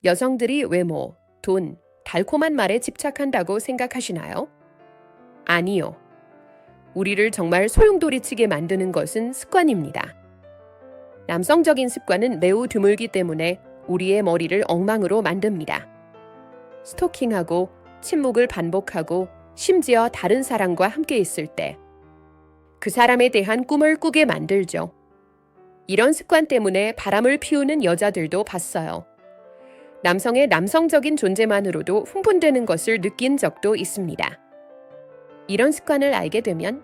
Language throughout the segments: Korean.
여성들이 외모, 돈, 달콤한 말에 집착한다고 생각하시나요? 아니요. 우리를 정말 소용돌이치게 만드는 것은 습관입니다. 남성적인 습관은 매우 드물기 때문에 우리의 머리를 엉망으로 만듭니다. 스토킹하고 침묵을 반복하고 심지어 다른 사람과 함께 있을 때 그 사람에 대한 꿈을 꾸게 만들죠. 이런 습관 때문에 바람을 피우는 여자들도 봤어요. 남성의 남성적인 존재만으로도 흥분되는 것을 느낀 적도 있습니다. 이런 습관을 알게 되면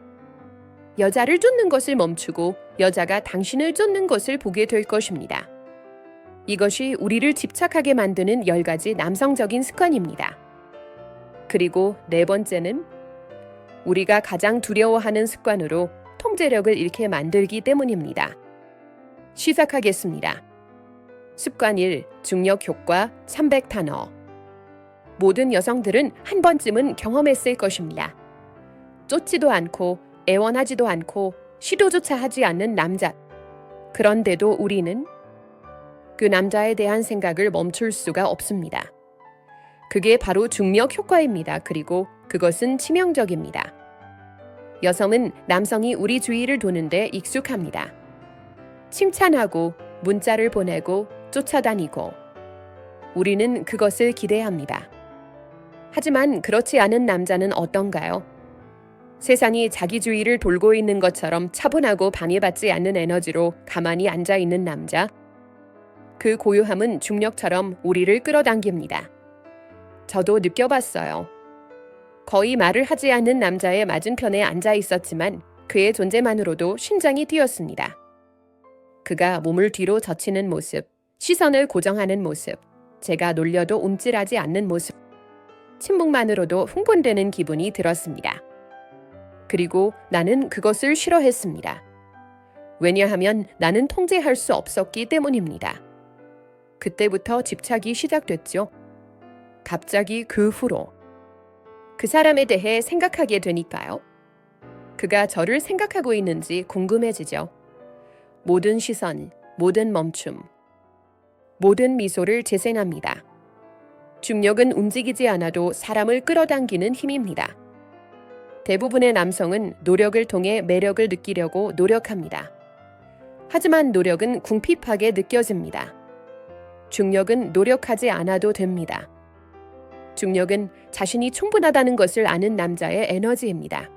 여자를 쫓는 것을 멈추고 여자가 당신을 쫓는 것을 보게 될 것입니다. 이것이 우리를 집착하게 만드는 10가지 남성적인 습관입니다. 그리고 네 번째는 우리가 가장 두려워하는 습관으로 통제력을 잃게 만들기 때문입니다. 시작하겠습니다. 습관 1. 중력 효과 300단어. 모든 여성들은 한 번쯤은 경험했을 것입니다. 쫓지도 않고 애원하지도 않고 시도조차 하지 않는 남자. 그런데도 우리는 그 남자에 대한 생각을 멈출 수가 없습니다. 그게 바로 중력 효과입니다. 그리고 그것은 치명적입니다. 여성은 남성이 우리 주위를 도는데 익숙합니다. 칭찬하고 문자를 보내고 쫓아다니고 우리는 그것을 기대합니다. 하지만 그렇지 않은 남자는 어떤가요? 세상이 자기 주위를 돌고 있는 것처럼 차분하고 방해받지 않는 에너지로 가만히 앉아 있는 남자. 그 고요함은 중력처럼 우리를 끌어당깁니다. 저도 느껴봤어요. 거의 말을 하지 않는 남자의 맞은편에 앉아 있었지만 그의 존재만으로도 심장이 뛰었습니다. 그가 몸을 뒤로 젖히는 모습, 시선을 고정하는 모습, 제가 놀려도 움찔하지 않는 모습, 침묵만으로도 흥분되는 기분이 들었습니다. 그리고 나는 그것을 싫어했습니다. 왜냐하면 나는 통제할 수 없었기 때문입니다. 그때부터 집착이 시작됐죠. 갑자기 그 후로 그 사람에 대해 생각하게 되니까요. 그가 저를 생각하고 있는지 궁금해지죠. 모든 시선, 모든 멈춤, 모든 미소를 재생합니다. 중력은 움직이지 않아도 사람을 끌어당기는 힘입니다. 대부분의 남성은 노력을 통해 매력을 느끼려고 노력합니다. 하지만 노력은 궁핍하게 느껴집니다. 중력은 노력하지 않아도 됩니다. 중력은 자신이 충분하다는 것을 아는 남자의 에너지입니다.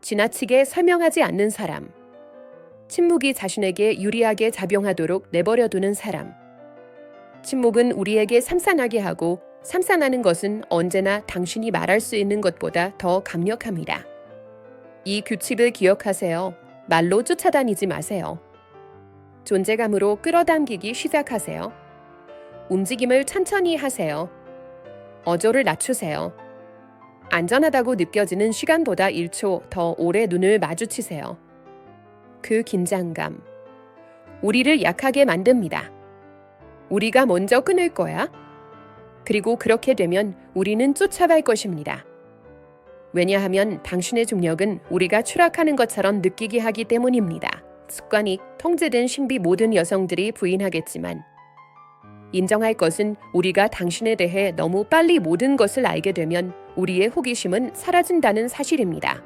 지나치게 설명하지 않는 사람, 침묵이 자신에게 유리하게 작용하도록 내버려두는 사람. 침묵은 우리에게 삼산하게 하고 삼산하는 것은 언제나 당신이 말할 수 있는 것보다 더 강력합니다. 이 규칙을 기억하세요. 말로 쫓아다니지 마세요. 존재감으로 끌어당기기 시작하세요. 움직임을 천천히 하세요. 어조를 낮추세요. 안전하다고 느껴지는 시간보다 1초 더 오래 눈을 마주치세요. 그 긴장감, 우리를 약하게 만듭니다. 우리가 먼저 끊을 거야. 그리고 그렇게 되면 우리는 쫓아갈 것입니다. 왜냐하면 당신의 중력은 우리가 추락하는 것처럼 느끼게 하기 때문입니다. 습관이 통제된 신비 모든 여성들이 부인하겠지만 인정할 것은 우리가 당신에 대해 너무 빨리 모든 것을 알게 되면 우리의 호기심은 사라진다는 사실입니다.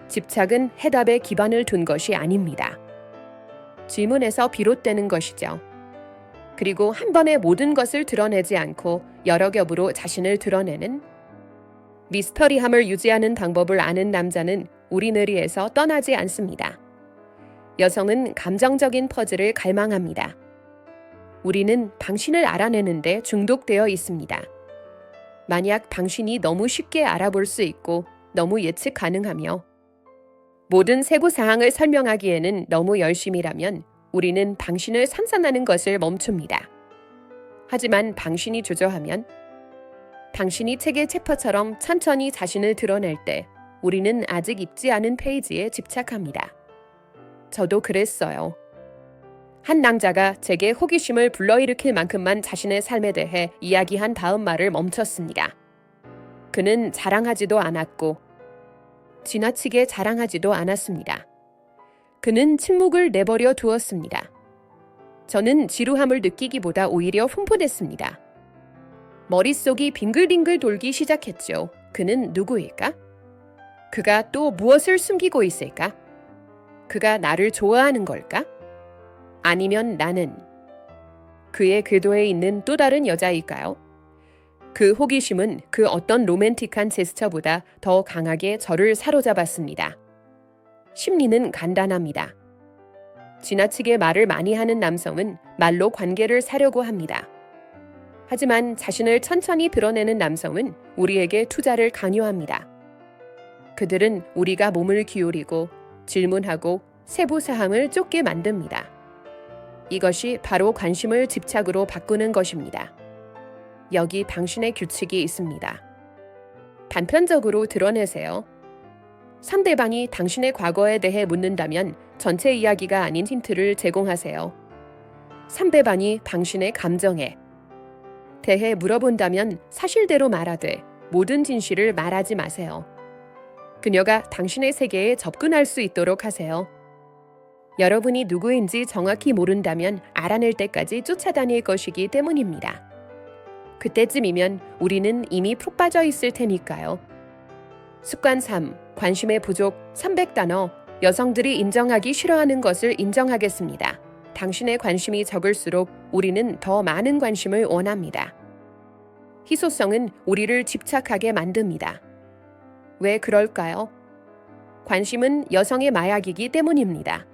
집착은 해답에 기반을 둔 것이 아닙니다. 질문에서 비롯되는 것이죠. 그리고 한 번에 모든 것을 드러내지 않고 여러 겹으로 자신을 드러내는 미스터리함을 유지하는 방법을 아는 남자는 우리 뇌리에서 떠나지 않습니다. 여성은 감정적인 퍼즐을 갈망합니다. 우리는 당신을 알아내는데 중독되어 있습니다. 만약 당신이 너무 쉽게 알아볼 수 있고 너무 예측 가능하며 모든 세부 사항을 설명하기에는 너무 열심이라면 우리는 당신을 산산하는 것을 멈춥니다. 하지만 당신이 주저하면 당신이 책의 챕터처럼 천천히 자신을 드러낼 때 우리는 아직 읽지 않은 페이지에 집착합니다. 저도 그랬어요. 한 남자가 제게 호기심을 불러일으킬 만큼만 자신의 삶에 대해 이야기한 다음 말을 멈췄습니다. 그는 자랑하지도 않았고 지나치게 자랑하지도 않았습니다. 그는 침묵을 내버려 두었습니다. 저는 지루함을 느끼기보다 오히려 흥분했습니다. 머릿속이 빙글빙글 돌기 시작했죠. 그는 누구일까? 그가 또 무엇을 숨기고 있을까? 그가 나를 좋아하는 걸까? 아니면 나는 그의 궤도에 있는 또 다른 여자일까요? 그 호기심은 그 어떤 로맨틱한 제스처보다 더 강하게 저를 사로잡았습니다. 심리는 간단합니다. 지나치게 말을 많이 하는 남성은 말로 관계를 사려고 합니다. 하지만 자신을 천천히 드러내는 남성은 우리에게 투자를 강요합니다. 그들은 우리가 몸을 기울이고 질문하고 세부사항을 쫓게 만듭니다. 이것이 바로 관심을 집착으로 바꾸는 것입니다. 여기 당신의 규칙이 있습니다. 단편적으로 드러내세요. 상대방이 당신의 과거에 대해 묻는다면 전체 이야기가 아닌 힌트를 제공하세요. 상대방이 당신의 감정에 대해 물어본다면 사실대로 말하되 모든 진실을 말하지 마세요. 그녀가 당신의 세계에 접근할 수 있도록 하세요. 여러분이 누구인지 정확히 모른다면 알아낼 때까지 쫓아다닐 것이기 때문입니다. 그때쯤이면 우리는 이미 푹 빠져 있을 테니까요. 습관 3. 관심의 부족 300단어. 여성들이 인정하기 싫어하는 것을 인정하겠습니다. 당신의 관심이 적을수록 우리는 더 많은 관심을 원합니다. 희소성은 우리를 집착하게 만듭니다. 왜 그럴까요? 관심은 여성의 마약이기 때문입니다.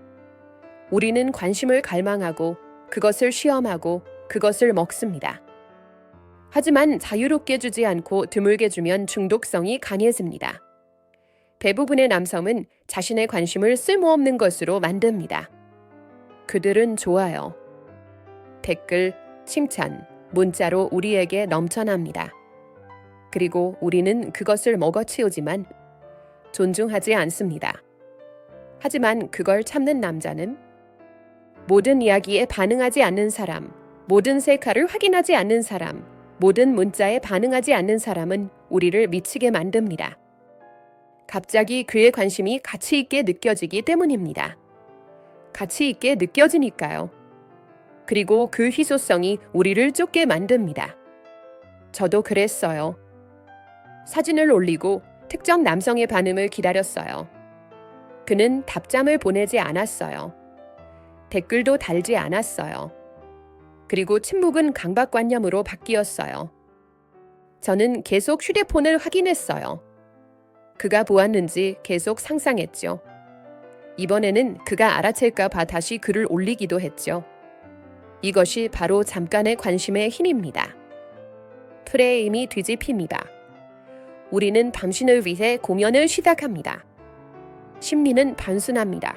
우리는 관심을 갈망하고 그것을 시험하고 그것을 먹습니다. 하지만 자유롭게 주지 않고 드물게 주면 중독성이 강해집니다. 대부분의 남성은 자신의 관심을 쓸모없는 것으로 만듭니다. 그들은 좋아요. 댓글, 칭찬, 문자로 우리에게 넘쳐납니다. 그리고 우리는 그것을 먹어치우지만 존중하지 않습니다. 하지만 그걸 참는 남자는 모든 이야기에 반응하지 않는 사람, 모든 셀카를 확인하지 않는 사람, 모든 문자에 반응하지 않는 사람은 우리를 미치게 만듭니다. 갑자기 그의 관심이 가치 있게 느껴지기 때문입니다. 가치 있게 느껴지니까요. 그리고 그 희소성이 우리를 쫓게 만듭니다. 저도 그랬어요. 사진을 올리고 특정 남성의 반응을 기다렸어요. 그는 답장을 보내지 않았어요. 댓글도 달지 않았어요. 그리고 침묵은 강박관념으로 바뀌었어요. 저는 계속 휴대폰을 확인했어요. 그가 보았는지 계속 상상했죠. 이번에는 그가 알아챌까 봐 다시 글을 올리기도 했죠. 이것이 바로 잠깐의 관심의 힘입니다. 프레임이 뒤집힙니다. 우리는 당신을 위해 공연을 시작합니다. 심리는 단순합니다.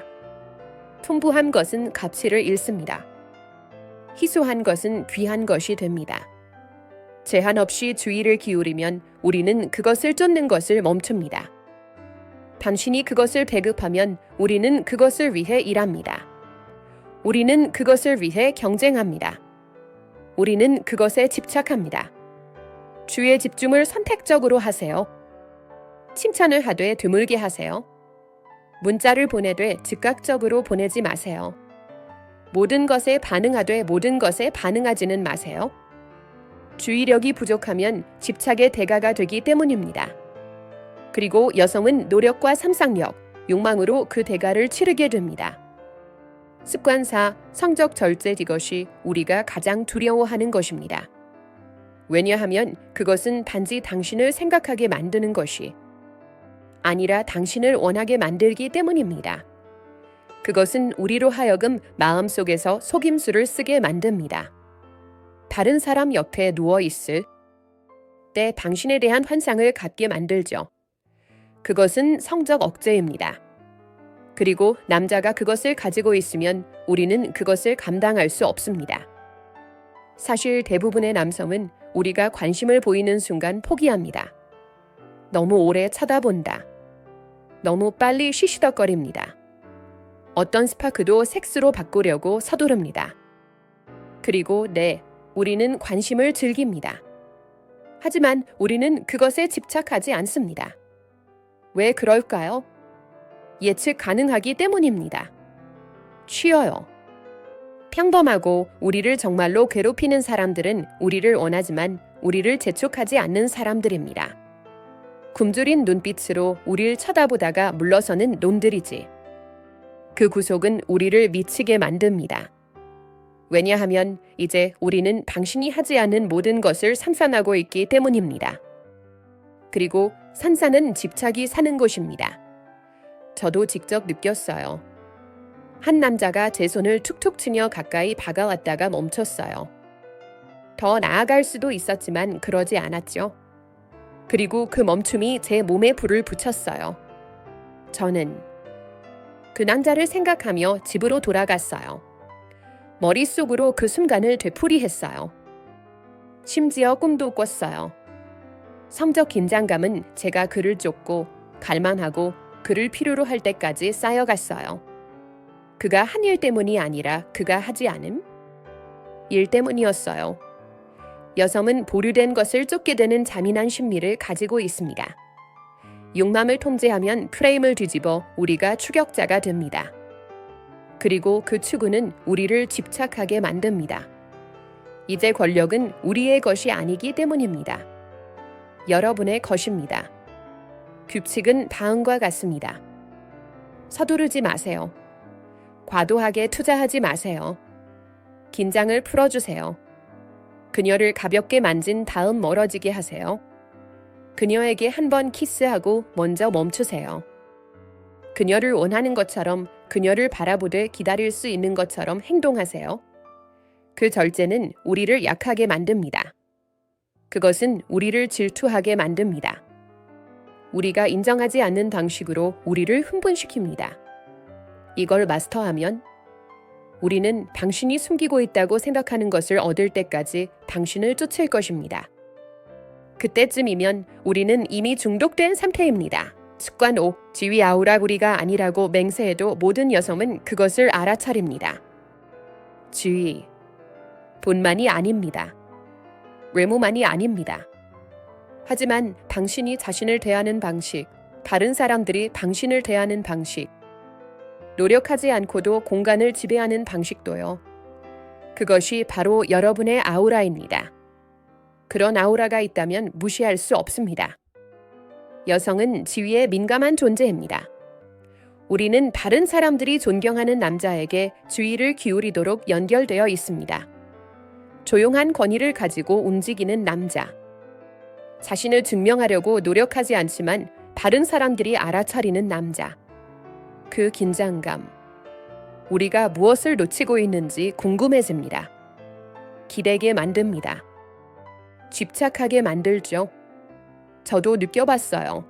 풍부한 것은 가치를 잃습니다. 희소한 것은 귀한 것이 됩니다. 제한 없이 주의를 기울이면 우리는 그것을 쫓는 것을 멈춥니다. 당신이 그것을 배급하면 우리는 그것을 위해 일합니다. 우리는 그것을 위해 경쟁합니다. 우리는 그것에 집착합니다. 주의 집중을 선택적으로 하세요. 칭찬을 하되 드물게 하세요. 문자를 보내되 즉각적으로 보내지 마세요. 모든 것에 반응하되 모든 것에 반응하지는 마세요. 주의력이 부족하면 집착의 대가가 되기 때문입니다. 그리고 여성은 노력과 상상력, 욕망으로 그 대가를 치르게 됩니다. 습관 4. 성적 절제. 이것이 우리가 가장 두려워하는 것입니다. 왜냐하면 그것은 단지 당신을 생각하게 만드는 것이 아니라 당신을 원하게 만들기 때문입니다. 그것은 우리로 하여금 마음속에서 속임수를 쓰게 만듭니다. 다른 사람 옆에 누워 있을 때 당신에 대한 환상을 갖게 만들죠. 그것은 성적 억제입니다. 그리고 남자가 그것을 가지고 있으면 우리는 그것을 감당할 수 없습니다. 사실 대부분의 남성은 우리가 관심을 보이는 순간 포기합니다. 너무 오래 쳐다본다. 너무 빨리 쉬시덕거립니다. 어떤 스파크도 섹스로 바꾸려고 서두릅니다. 그리고 우리는 관심을 즐깁니다. 하지만 우리는 그것에 집착하지 않습니다. 왜 그럴까요? 예측 가능하기 때문입니다. 쉬어요. 평범하고 우리를 정말로 괴롭히는 사람들은 우리를 원하지만 우리를 재촉하지 않는 사람들입니다. 굶주린 눈빛으로 우리를 쳐다보다가 물러서는 놈들이지. 그 구속은 우리를 미치게 만듭니다. 왜냐하면 이제 우리는 당신이 하지 않은 모든 것을 산산하고 있기 때문입니다. 그리고 산산은 집착이 사는 곳입니다. 저도 직접 느꼈어요. 한 남자가 제 손을 툭툭 치며 가까이 다가왔다가 멈췄어요. 더 나아갈 수도 있었지만 그러지 않았죠. 그리고 그 멈춤이 제 몸에 불을 붙였어요. 저는 그 남자를 생각하며 집으로 돌아갔어요. 머릿속으로 그 순간을 되풀이했어요. 심지어 꿈도 꿨어요. 성적 긴장감은 제가 그를 쫓고 갈망하고 그를 필요로 할 때까지 쌓여갔어요. 그가 한 일 때문이 아니라 그가 하지 않음? 일 때문이었어요. 여성은 보류된 것을 쫓게 되는 잔인한 심리를 가지고 있습니다. 욕망을 통제하면 프레임을 뒤집어 우리가 추격자가 됩니다. 그리고 그 추구는 우리를 집착하게 만듭니다. 이제 권력은 우리의 것이 아니기 때문입니다. 여러분의 것입니다. 규칙은 다음과 같습니다. 서두르지 마세요. 과도하게 투자하지 마세요. 긴장을 풀어주세요. 그녀를 가볍게 만진 다음 멀어지게 하세요. 그녀에게 한 번 키스하고 먼저 멈추세요. 그녀를 원하는 것처럼 그녀를 바라보되 기다릴 수 있는 것처럼 행동하세요. 그 절제는 우리를 약하게 만듭니다. 그것은 우리를 질투하게 만듭니다. 우리가 인정하지 않는 방식으로 우리를 흥분시킵니다. 이걸 마스터하면 우리는 당신이 숨기고 있다고 생각하는 것을 얻을 때까지 당신을 쫓을 것입니다. 그때쯤이면 우리는 이미 중독된 상태입니다. 습관 5. 지위 아우라구리가 아니라고 맹세해도 모든 여성은 그것을 알아차립니다. 지위. 본만이 아닙니다. 외모만이 아닙니다. 하지만 당신이 자신을 대하는 방식, 다른 사람들이 당신을 대하는 방식, 노력하지 않고도 공간을 지배하는 방식도요. 그것이 바로 여러분의 아우라입니다. 그런 아우라가 있다면 무시할 수 없습니다. 여성은 지위에 민감한 존재입니다. 우리는 다른 사람들이 존경하는 남자에게 주의를 기울이도록 연결되어 있습니다. 조용한 권위를 가지고 움직이는 남자. 자신을 증명하려고 노력하지 않지만 다른 사람들이 알아차리는 남자. 그 긴장감. 우리가 무엇을 놓치고 있는지 궁금해집니다. 기대게 만듭니다. 집착하게 만들죠. 저도 느껴봤어요.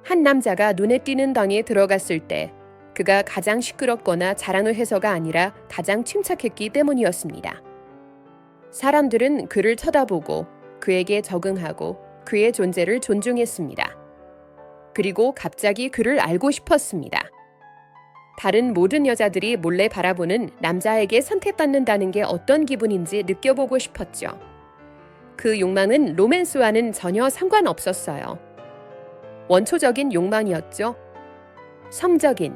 한 남자가 눈에 띄는 방에 들어갔을 때 그가 가장 시끄럽거나 잘하는 해서가 아니라 가장 침착했기 때문이었습니다. 사람들은 그를 쳐다보고 그에게 적응하고 그의 존재를 존중했습니다. 그리고 갑자기 그를 알고 싶었습니다. 다른 모든 여자들이 몰래 바라보는 남자에게 선택받는다는 게 어떤 기분인지 느껴보고 싶었죠. 그 욕망은 로맨스와는 전혀 상관없었어요. 원초적인 욕망이었죠. 성적인,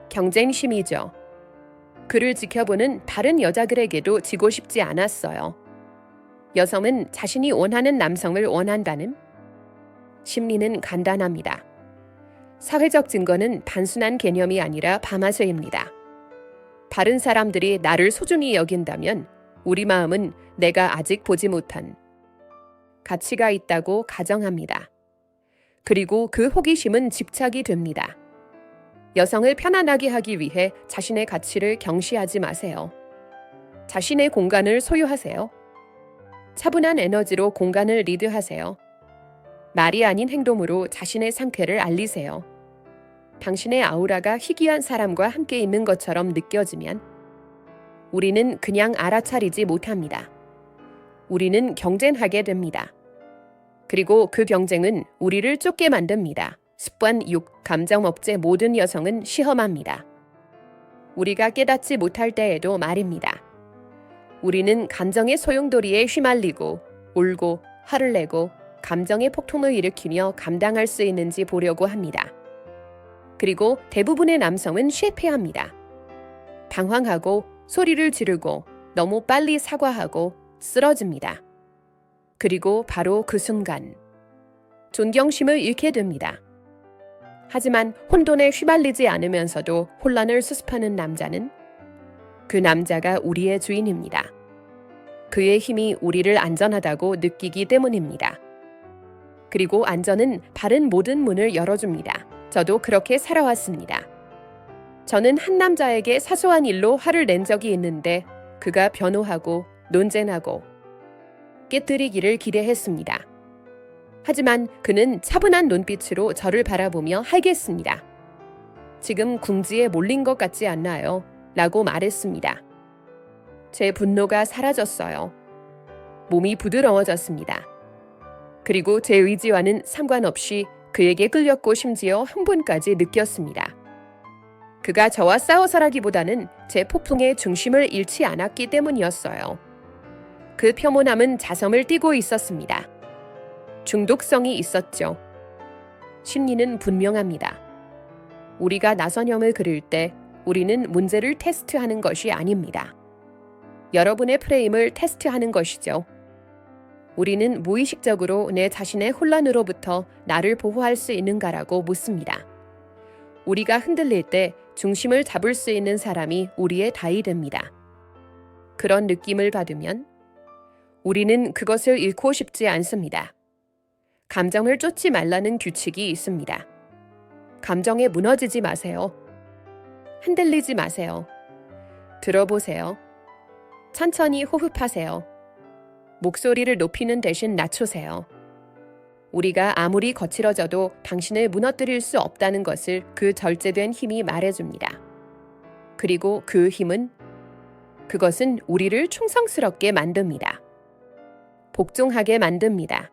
경쟁심이죠. 그를 지켜보는 다른 여자들에게도 지고 싶지 않았어요. 여성은 자신이 원하는 남성을 원한다는 심리는 간단합니다. 사회적 증거는 단순한 개념이 아니라 밤하세입니다. 다른 사람들이 나를 소중히 여긴다면 우리 마음은 내가 아직 보지 못한 가치가 있다고 가정합니다. 그리고 그 호기심은 집착이 됩니다. 여성을 편안하게 하기 위해 자신의 가치를 경시하지 마세요. 자신의 공간을 소유하세요. 차분한 에너지로 공간을 리드하세요. 말이 아닌 행동으로 자신의 상쾌를 알리세요. 당신의 아우라가 희귀한 사람과 함께 있는 것처럼 느껴지면 우리는 그냥 알아차리지 못합니다. 우리는 경쟁하게 됩니다. 그리고 그 경쟁은 우리를 쫓게 만듭니다. 습관 6. 감정 억제 모든 여성은 시험합니다. 우리가 깨닫지 못할 때에도 말입니다. 우리는 감정의 소용돌이에 휘말리고 울고 화를 내고 감정의 폭통을 일으키며 감당할 수 있는지 보려고 합니다. 그리고 대부분의 남성은 실패합니다. 방황하고 소리를 지르고 너무 빨리 사과하고 쓰러집니다. 그리고 바로 그 순간 존경심을 잃게 됩니다. 하지만 혼돈에 휘말리지 않으면서도 혼란을 수습하는 남자는 그 남자가 우리의 주인입니다. 그의 힘이 우리를 안전하다고 느끼기 때문입니다. 그리고 안전은 바른 모든 문을 열어줍니다. 저도 그렇게 살아왔습니다. 저는 한 남자에게 사소한 일로 화를 낸 적이 있는데 그가 변호하고 논쟁하고 깨뜨리기를 기대했습니다. 하지만 그는 차분한 눈빛으로 저를 바라보며 할겠습니다. 지금 궁지에 몰린 것 같지 않나요? 라고 말했습니다. 제 분노가 사라졌어요. 몸이 부드러워졌습니다. 그리고 제 의지와는 상관없이 그에게 끌렸고 심지어 흥분까지 느꼈습니다. 그가 저와 싸워서라기보다는 제 폭풍의 중심을 잃지 않았기 때문이었어요. 그 평온함은 자성을 띠고 있었습니다. 중독성이 있었죠. 심리는 분명합니다. 우리가 나선형을 그릴 때 우리는 문제를 테스트하는 것이 아닙니다. 여러분의 프레임을 테스트하는 것이죠. 우리는 무의식적으로 내 자신의 혼란으로부터 나를 보호할 수 있는가라고 묻습니다. 우리가 흔들릴 때 중심을 잡을 수 있는 사람이 우리의 다이 됩니다. 그런 느낌을 받으면 우리는 그것을 잃고 싶지 않습니다. 감정을 쫓지 말라는 규칙이 있습니다. 감정에 무너지지 마세요. 흔들리지 마세요. 들어보세요. 천천히 호흡하세요. 목소리를 높이는 대신 낮추세요. 우리가 아무리 거칠어져도 당신을 무너뜨릴 수 없다는 것을 그 절제된 힘이 말해줍니다. 그리고 그 힘은 그것은 우리를 충성스럽게 만듭니다. 복종하게 만듭니다.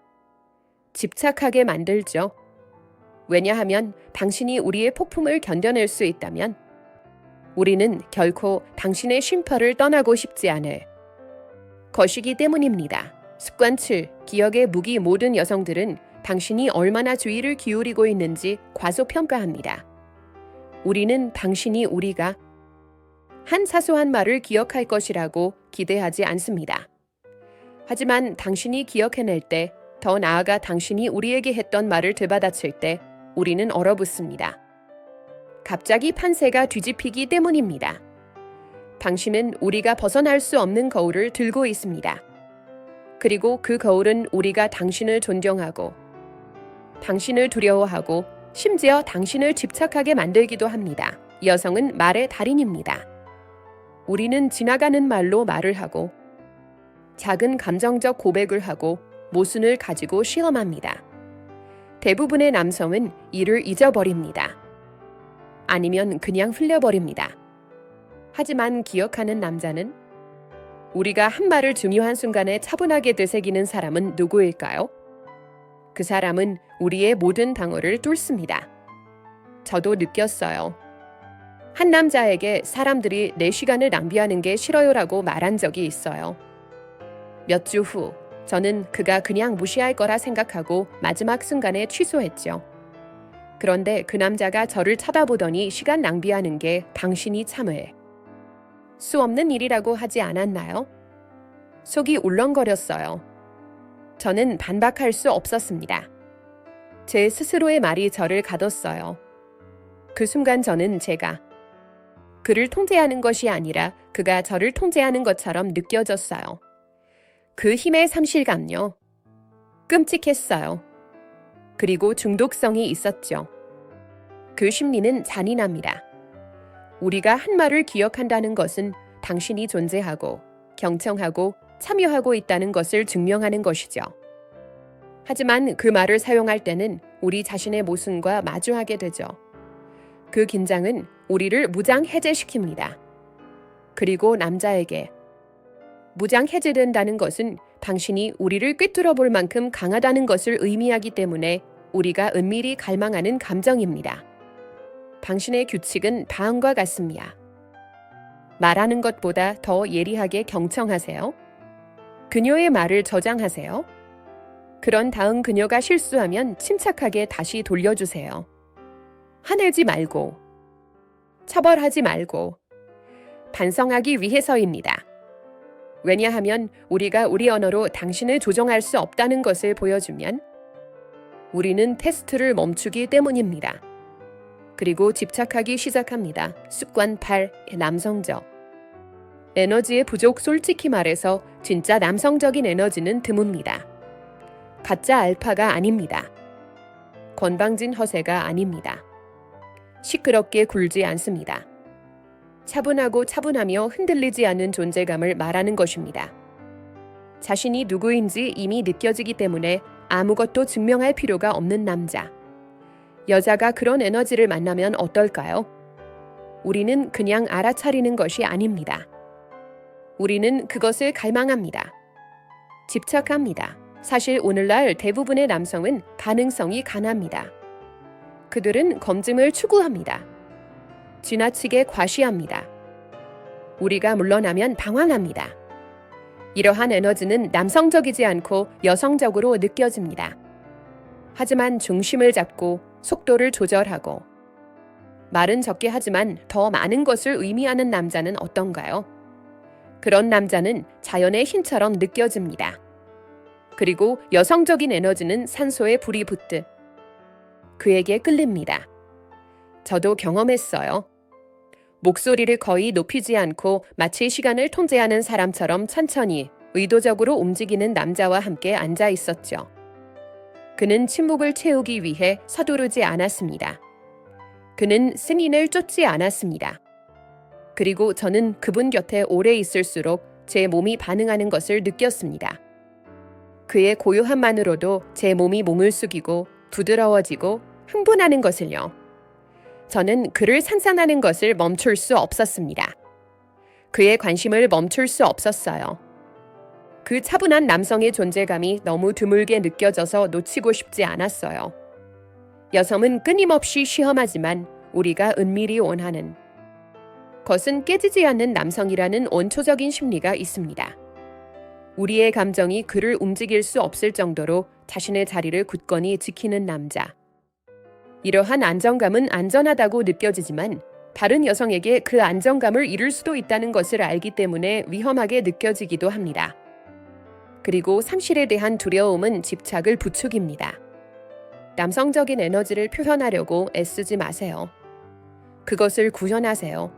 집착하게 만들죠. 왜냐하면 당신이 우리의 폭풍을 견뎌낼 수 있다면 우리는 결코 당신의 쉼터를 떠나고 싶지 않을 것이기 때문입니다. 습관 7. 기억의 무기. 모든 여성들은 당신이 얼마나 주의를 기울이고 있는지 과소평가합니다. 우리는 당신이 우리가 한 사소한 말을 기억할 것이라고 기대하지 않습니다. 하지만 당신이 기억해낼 때, 더 나아가 당신이 우리에게 했던 말을 되받아칠 때 우리는 얼어붙습니다. 갑자기 판세가 뒤집히기 때문입니다. 당신은 우리가 벗어날 수 없는 거울을 들고 있습니다. 그리고 그 거울은 우리가 당신을 존경하고 당신을 두려워하고 심지어 당신을 집착하게 만들기도 합니다. 여성은 말의 달인입니다. 우리는 지나가는 말로 말을 하고 작은 감정적 고백을 하고 모순을 가지고 실험합니다. 대부분의 남성은 이를 잊어버립니다. 아니면 그냥 흘려버립니다. 하지만 기억하는 남자는 우리가 한 말을 중요한 순간에 차분하게 되새기는 사람은 누구일까요? 그 사람은 우리의 모든 방어를 뚫습니다. 저도 느꼈어요. 한 남자에게 사람들이 내 시간을 낭비하는 게 싫어요라고 말한 적이 있어요. 몇 주 후 저는 그가 그냥 무시할 거라 생각하고 마지막 순간에 취소했죠. 그런데 그 남자가 저를 쳐다보더니 시간 낭비하는 게 당신이 참을 수 없는 일이라고 하지 않았나요? 속이 울렁거렸어요. 저는 반박할 수 없었습니다. 제 스스로의 말이 저를 가뒀어요. 그 순간 저는 제가 그를 통제하는 것이 아니라 그가 저를 통제하는 것처럼 느껴졌어요. 그 힘의 상실감요. 끔찍했어요. 그리고 중독성이 있었죠. 그 심리는 잔인합니다. 우리가 한 말을 기억한다는 것은 당신이 존재하고 경청하고 참여하고 있다는 것을 증명하는 것이죠. 하지만 그 말을 사용할 때는 우리 자신의 모순과 마주하게 되죠. 그 긴장은 우리를 무장 해제시킵니다. 그리고 남자에게 무장 해제된다는 것은 당신이 우리를 꿰뚫어 볼 만큼 강하다는 것을 의미하기 때문에 우리가 은밀히 갈망하는 감정입니다. 당신의 규칙은 다음과 같습니다. 말하는 것보다 더 예리하게 경청하세요. 그녀의 말을 저장하세요. 그런 다음 그녀가 실수하면 침착하게 다시 돌려주세요. 화내지 말고, 처벌하지 말고, 반성하기 위해서입니다. 왜냐하면 우리가 우리 언어로 당신을 조종할 수 없다는 것을 보여주면 우리는 테스트를 멈추기 때문입니다. 그리고 집착하기 시작합니다. 습관 8. 남성적. 에너지의 부족. 솔직히 말해서 진짜 남성적인 에너지는 드뭅니다. 가짜 알파가 아닙니다. 건방진 허세가 아닙니다. 시끄럽게 굴지 않습니다. 차분하고 차분하며 흔들리지 않는 존재감을 말하는 것입니다. 자신이 누구인지 이미 느껴지기 때문에 아무것도 증명할 필요가 없는 남자. 여자가 그런 에너지를 만나면 어떨까요? 우리는 그냥 알아차리는 것이 아닙니다. 우리는 그것을 갈망합니다. 집착합니다. 사실 오늘날 대부분의 남성은 가능성이 강합니다. 그들은 검증을 추구합니다. 지나치게 과시합니다. 우리가 물러나면 방황합니다. 이러한 에너지는 남성적이지 않고 여성적으로 느껴집니다. 하지만 중심을 잡고 속도를 조절하고 말은 적게 하지만 더 많은 것을 의미하는 남자는 어떤가요? 그런 남자는 자연의 힘처럼 느껴집니다. 그리고 여성적인 에너지는 산소에 불이 붙듯 그에게 끌립니다. 저도 경험했어요. 목소리를 거의 높이지 않고 마치 시간을 통제하는 사람처럼 천천히 의도적으로 움직이는 남자와 함께 앉아 있었죠. 그는 침묵을 채우기 위해 서두르지 않았습니다. 그는 승인을 쫓지 않았습니다. 그리고 저는 그분 곁에 오래 있을수록 제 몸이 반응하는 것을 느꼈습니다. 그의 고요함만으로도 제 몸이 몸을 숙이고 부드러워지고 흥분하는 것을요. 저는 그를 산산하는 것을 멈출 수 없었습니다. 그의 관심을 멈출 수 없었어요. 그 차분한 남성의 존재감이 너무 드물게 느껴져서 놓치고 싶지 않았어요. 여성은 끊임없이 시험하지만 우리가 은밀히 원하는 것은 깨지지 않는 남성이라는 원초적인 심리가 있습니다. 우리의 감정이 그를 움직일 수 없을 정도로 자신의 자리를 굳건히 지키는 남자. 이러한 안정감은 안전하다고 느껴지지만 다른 여성에게 그 안정감을 잃을 수도 있다는 것을 알기 때문에 위험하게 느껴지기도 합니다. 그리고 상실에 대한 두려움은 집착을 부추깁니다. 남성적인 에너지를 표현하려고 애쓰지 마세요. 그것을 구현하세요.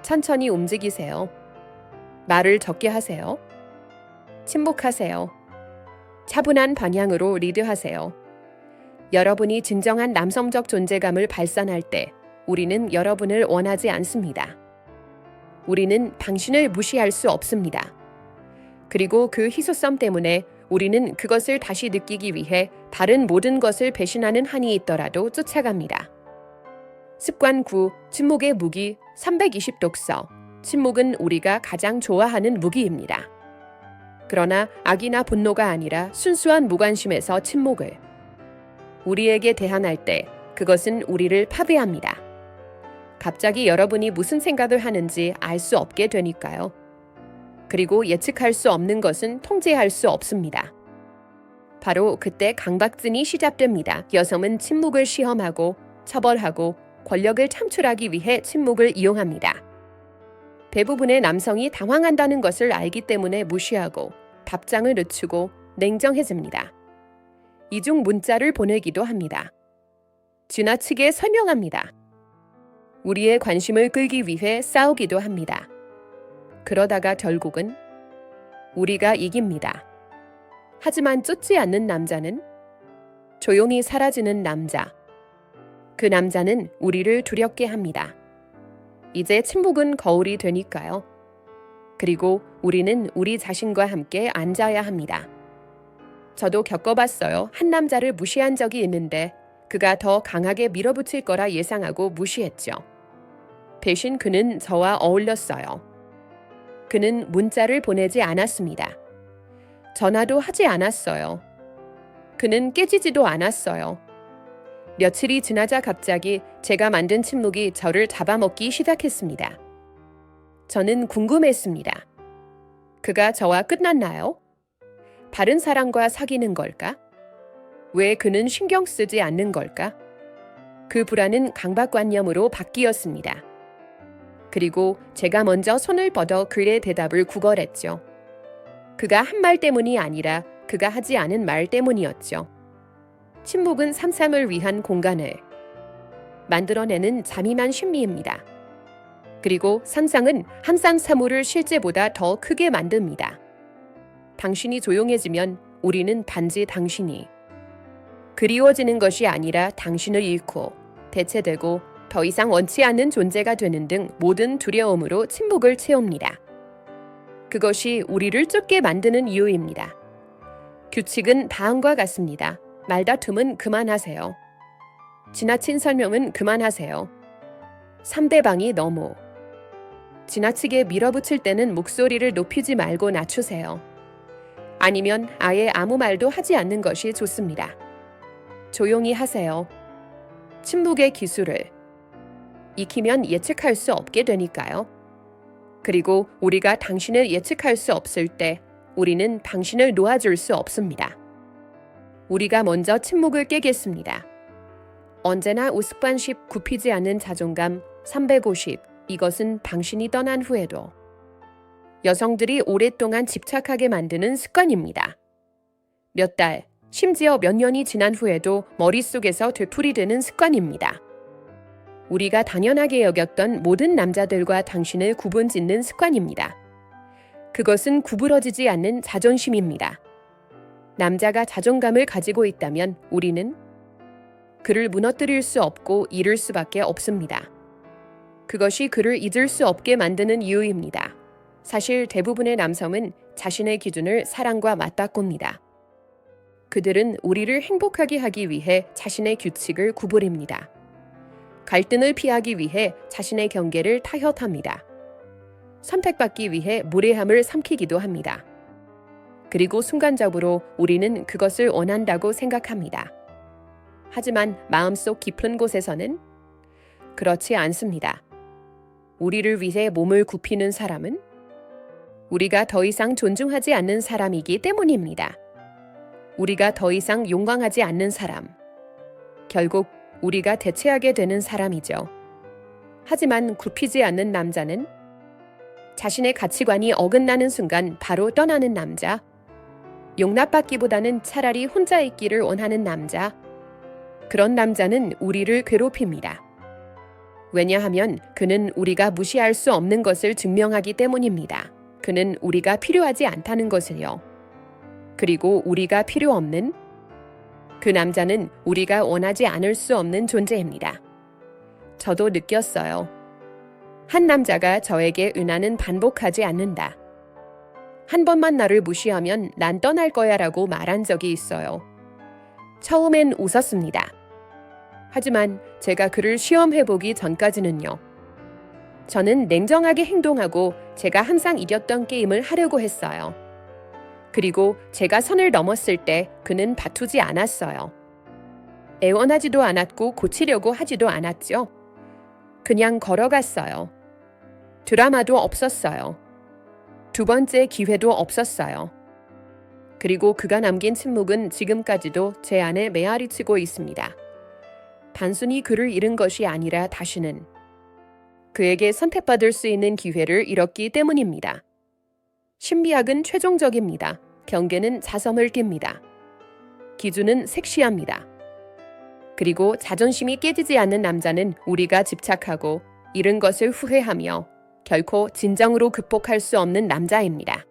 천천히 움직이세요. 말을 적게 하세요. 침묵하세요. 차분한 방향으로 리드하세요. 여러분이 진정한 남성적 존재감을 발산할 때 우리는 여러분을 원하지 않습니다. 우리는 당신을 무시할 수 없습니다. 그리고 그 희소성 때문에 우리는 그것을 다시 느끼기 위해 다른 모든 것을 배신하는 한이 있더라도 쫓아갑니다. 습관 9. 침묵의 무기. 320 독서. 침묵은 우리가 가장 좋아하는 무기입니다. 그러나 악이나 분노가 아니라 순수한 무관심에서 침묵을 우리에게 대항할 때 그것은 우리를 파괴합니다. 갑자기 여러분이 무슨 생각을 하는지 알 수 없게 되니까요. 그리고 예측할 수 없는 것은 통제할 수 없습니다. 바로 그때 강박증이 시작됩니다. 여성은 침묵을 시험하고 처벌하고 권력을 창출하기 위해 침묵을 이용합니다. 대부분의 남성이 당황한다는 것을 알기 때문에 무시하고 답장을 늦추고 냉정해집니다. 이중 문자를 보내기도 합니다. 지나치게 설명합니다. 우리의 관심을 끌기 위해 싸우기도 합니다. 그러다가 결국은 우리가 이깁니다. 하지만 쫓지 않는 남자는 조용히 사라지는 남자. 그 남자는 우리를 두렵게 합니다. 이제 침묵은 거울이 되니까요. 그리고 우리는 우리 자신과 함께 앉아야 합니다. 저도 겪어봤어요. 한 남자를 무시한 적이 있는데 그가 더 강하게 밀어붙일 거라 예상하고 무시했죠. 대신 그는 저와 어울렸어요. 그는 문자를 보내지 않았습니다. 전화도 하지 않았어요. 그는 깨지지도 않았어요. 며칠이 지나자 갑자기 제가 만든 침묵이 저를 잡아먹기 시작했습니다. 저는 궁금했습니다. 그가 저와 끝났나요? 다른 사람과 사귀는 걸까? 왜 그는 신경 쓰지 않는 걸까? 그 불안은 강박관념으로 바뀌었습니다. 그리고 제가 먼저 손을 뻗어 그의 대답을 구걸했죠. 그가 한 말 때문이 아니라 그가 하지 않은 말 때문이었죠. 침묵은 상상을 위한 공간을 만들어내는 잠임한 심리입니다. 그리고 상상은 항상 사물을 실제보다 더 크게 만듭니다. 당신이 조용해지면 우리는 단지 당신이 그리워지는 것이 아니라 당신을 잃고 대체되고 더 이상 원치 않는 존재가 되는 등 모든 두려움으로 침묵을 채웁니다. 그것이 우리를 쫓게 만드는 이유입니다. 규칙은 다음과 같습니다. 말다툼은 그만하세요. 지나친 설명은 그만하세요. 상대방이 너무 지나치게 밀어붙일 때는 목소리를 높이지 말고 낮추세요. 아니면 아예 아무 말도 하지 않는 것이 좋습니다. 조용히 하세요. 침묵의 기술을 익히면 예측할 수 없게 되니까요. 그리고 우리가 당신을 예측할 수 없을 때 우리는 당신을 놓아줄 수 없습니다. 우리가 먼저 침묵을 깨겠습니다. 언제나 우스꽝식 굽히지 않는 자존감 350. 이것은 당신이 떠난 후에도 여성들이 오랫동안 집착하게 만드는 습관입니다. 몇 달, 심지어 몇 년이 지난 후에도 머릿속에서 되풀이되는 습관입니다. 우리가 당연하게 여겼던 모든 남자들과 당신을 구분짓는 습관입니다. 그것은 구부러지지 않는 자존심입니다. 남자가 자존감을 가지고 있다면 우리는 그를 무너뜨릴 수 없고 잃을 수밖에 없습니다. 그것이 그를 잊을 수 없게 만드는 이유입니다. 사실 대부분의 남성은 자신의 기준을 사랑과 맞바꿉니다. 그들은 우리를 행복하게 하기 위해 자신의 규칙을 구부립니다. 갈등을 피하기 위해 자신의 경계를 타협합니다. 선택받기 위해 무례함을 삼키기도 합니다. 그리고 순간적으로 우리는 그것을 원한다고 생각합니다. 하지만 마음속 깊은 곳에서는 그렇지 않습니다. 우리를 위해 몸을 굽히는 사람은 우리가 더 이상 존중하지 않는 사람이기 때문입니다. 우리가 더 이상 용광하지 않는 사람. 결국 우리가 대체하게 되는 사람이죠. 하지만 굽히지 않는 남자는 자신의 가치관이 어긋나는 순간 바로 떠나는 남자. 용납받기보다는 차라리 혼자 있기를 원하는 남자. 그런 남자는 우리를 괴롭힙니다. 왜냐하면 그는 우리가 무시할 수 없는 것을 증명하기 때문입니다. 그는 우리가 필요하지 않다는 것을요. 그리고 우리가 필요 없는 그 남자는 우리가 원하지 않을 수 없는 존재입니다. 저도 느꼈어요. 한 남자가 저에게 은하는 반복하지 않는다. 한 번만 나를 무시하면 난 떠날 거야 라고 말한 적이 있어요. 처음엔 웃었습니다. 하지만 제가 그를 시험해보기 전까지는요. 저는 냉정하게 행동하고 제가 항상 이겼던 게임을 하려고 했어요. 그리고 제가 선을 넘었을 때 그는 다투지 않았어요. 애원하지도 않았고 고치려고 하지도 않았죠. 그냥 걸어갔어요. 드라마도 없었어요. 두 번째 기회도 없었어요. 그리고 그가 남긴 침묵은 지금까지도 제 안에 메아리치고 있습니다. 단순히 그를 잃은 것이 아니라 다시는 그에게 선택받을 수 있는 기회를 잃었기 때문입니다. 신비학은 최종적입니다. 경계는 자성을 띱니다. 기준은 섹시합니다. 그리고 자존심이 깨지지 않는 남자는 우리가 집착하고 잃은 것을 후회하며 결코 진정으로 극복할 수 없는 남자입니다.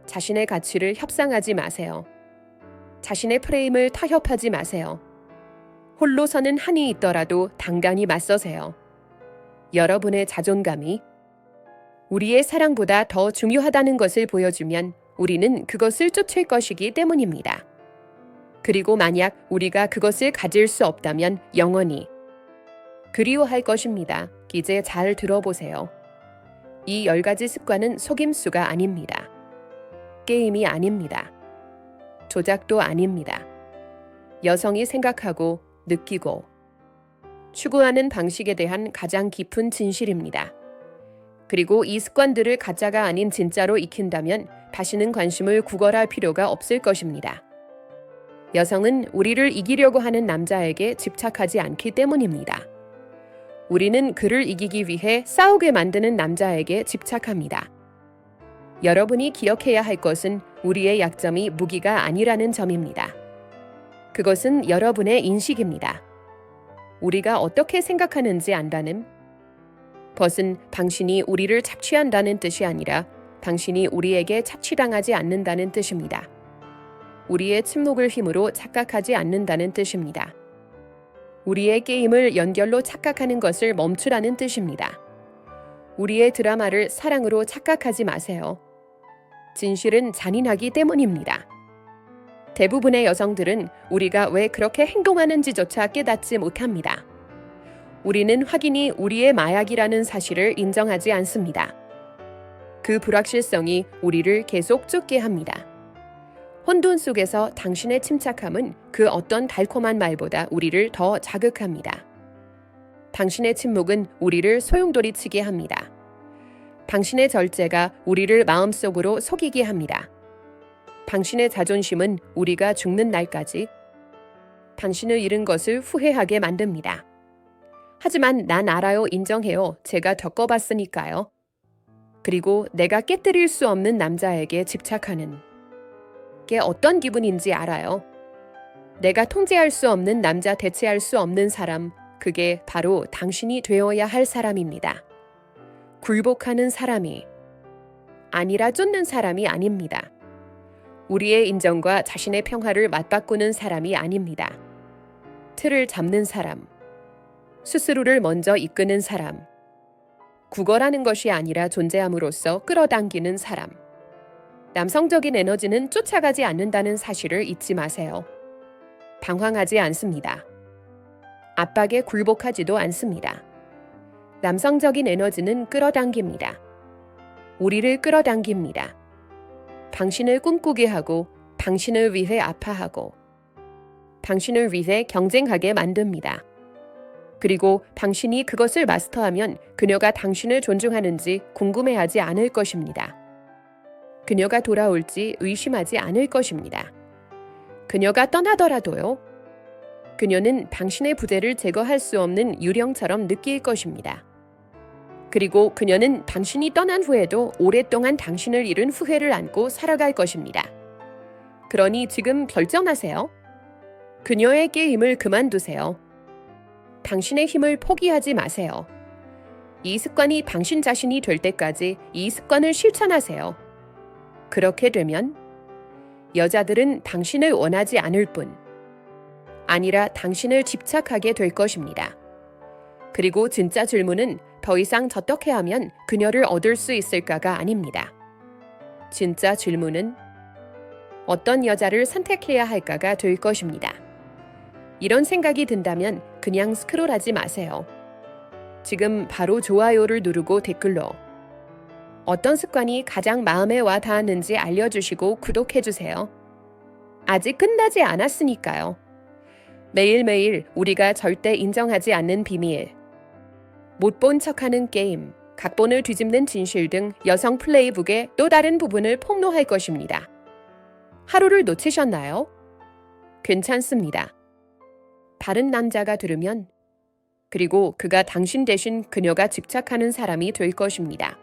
자신의 가치를 협상하지 마세요. 자신의 프레임을 타협하지 마세요. 홀로 서는 한이 있더라도 당당히 맞서세요. 여러분의 자존감이 우리의 사랑보다 더 중요하다는 것을 보여주면 우리는 그것을 쫓을 것이기 때문입니다. 그리고 만약 우리가 그것을 가질 수 없다면 영원히 그리워할 것입니다. 이제 잘 들어보세요. 이 10가지 습관은 속임수가 아닙니다. 게임이 아닙니다. 조작도 아닙니다. 여성이 생각하고 느끼고 추구하는 방식에 대한 가장 깊은 진실입니다. 그리고 이 습관들을 가짜가 아닌 진짜로 익힌다면 다시는 관심을 구걸할 필요가 없을 것입니다. 여성은 우리를 이기려고 하는 남자에게 집착하지 않기 때문입니다. 우리는 그를 이기기 위해 싸우게 만드는 남자에게 집착합니다. 여러분이 기억해야 할 것은 우리의 약점이 무기가 아니라는 점입니다. 그것은 여러분의 인식입니다. 우리가 어떻게 생각하는지 안다는 것은 당신이 우리를 착취한다는 뜻이 아니라 당신이 우리에게 착취당하지 않는다는 뜻입니다. 우리의 침묵을 힘으로 착각하지 않는다는 뜻입니다. 우리의 게임을 연결로 착각하는 것을 멈추라는 뜻입니다. 우리의 드라마를 사랑으로 착각하지 마세요. 진실은 잔인하기 때문입니다. 대부분의 여성들은 우리가 왜 그렇게 행동하는지조차 깨닫지 못합니다. 우리는 확인이 우리의 마약이라는 사실을 인정하지 않습니다. 그 불확실성이 우리를 계속 쫓게 합니다. 혼돈 속에서 당신의 침착함은 그 어떤 달콤한 말보다 우리를 더 자극합니다. 당신의 침묵은 우리를 소용돌이치게 합니다. 당신의 절제가 우리를 마음속으로 속이게 합니다. 당신의 자존심은 우리가 죽는 날까지 당신을 잃은 것을 후회하게 만듭니다. 하지만 난 알아요, 인정해요. 제가 겪어봤으니까요. 그리고 내가 깨뜨릴 수 없는 남자에게 집착하는 게 어떤 기분인지 알아요. 내가 통제할 수 없는 남자, 대체할 수 없는 사람, 그게 바로 당신이 되어야 할 사람입니다. 굴복하는 사람이 아니라 쫓는 사람이 아닙니다. 우리의 인정과 자신의 평화를 맞바꾸는 사람이 아닙니다. 틀을 잡는 사람, 스스로를 먼저 이끄는 사람, 구걸하는 것이 아니라 존재함으로써 끌어당기는 사람. 남성적인 에너지는 쫓아가지 않는다는 사실을 잊지 마세요. 방황하지 않습니다. 압박에 굴복하지도 않습니다. 남성적인 에너지는 끌어당깁니다. 우리를 끌어당깁니다. 당신을 꿈꾸게 하고 당신을 위해 아파하고 당신을 위해 경쟁하게 만듭니다. 그리고 당신이 그것을 마스터하면 그녀가 당신을 존중하는지 궁금해하지 않을 것입니다. 그녀가 돌아올지 의심하지 않을 것입니다. 그녀가 떠나더라도요. 그녀는 당신의 부재를 제거할 수 없는 유령처럼 느낄 것입니다. 그리고 그녀는 당신이 떠난 후에도 오랫동안 당신을 잃은 후회를 안고 살아갈 것입니다. 그러니 지금 결정하세요. 그녀의 게임을 그만두세요. 당신의 힘을 포기하지 마세요. 이 습관이 당신 자신이 될 때까지 이 습관을 실천하세요. 그렇게 되면 여자들은 당신을 원하지 않을 뿐 아니라 당신을 집착하게 될 것입니다. 그리고 진짜 질문은 더 이상 어떻게 하면 그녀를 얻을 수 있을까가 아닙니다. 진짜 질문은 어떤 여자를 선택해야 할까가 될 것입니다. 이런 생각이 든다면 그냥 스크롤하지 마세요. 지금 바로 좋아요를 누르고 댓글로 어떤 습관이 가장 마음에 와 닿았는지 알려주시고 구독해주세요. 아직 끝나지 않았으니까요. 매일매일 우리가 절대 인정하지 않는 비밀, 못 본 척하는 게임, 각본을 뒤집는 진실 등 여성 플레이북의 또 다른 부분을 폭로할 것입니다. 하루를 놓치셨나요? 괜찮습니다. 다른 남자가 들으면 그리고 그가 당신 대신 그녀가 집착하는 사람이 될 것입니다.